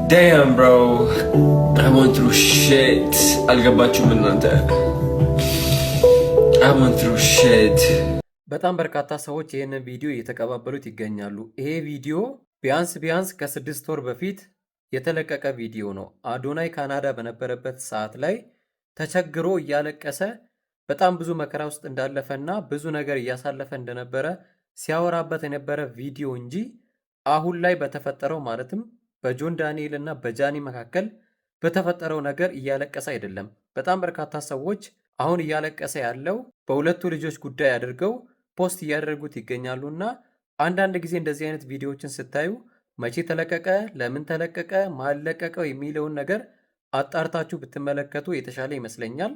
Damn, bro. I went through shit. አልገባችሁም እናንተ? I went through shit. በጣም በርካታ ሰዎች ይህንን ቪዲዮ እየተቀባበሉት ይገኛሉ። ይሄ ቪዲዮ ቢያንስ ከ6 ወር በፊት የተለቀቀ ቪዲዮ ነው። አዶናይ ካናዳ በነበረበት ሰዓት ላይ ተቸግሮ እያለቀሰ በጣም ብዙ መከራ ውስጥ እንዳለፈና ብዙ ነገር እያሳለፈ እንደነበረ ሲያወራበት የነበረ ቪዲዮ እንጂ አሁን ላይ በተፈጠረው ማለትም በጆን ዳንኤል እና በጃኒ መካከል በተፈጠረው ነገር እያለቀሰ አይደለም። በጣም በርካታ ሰዎች አሁን እያለቀሰ ያለው በሁለቱ ልጆች ጉዳይ አድርገው ፖስት እያደረጉት ይገኛሉ እና አንዳንድ ጊዜ እንደዚህ አይነት ቪዲዮዎችን ስታዩ መቼ ተለቀቀ፣ ለምን ተለቀቀ፣ ማን ለቀቀው የሚለውን ነገር አጣርታችሁ ብትመለከቱ የተሻለ ይመስለኛል።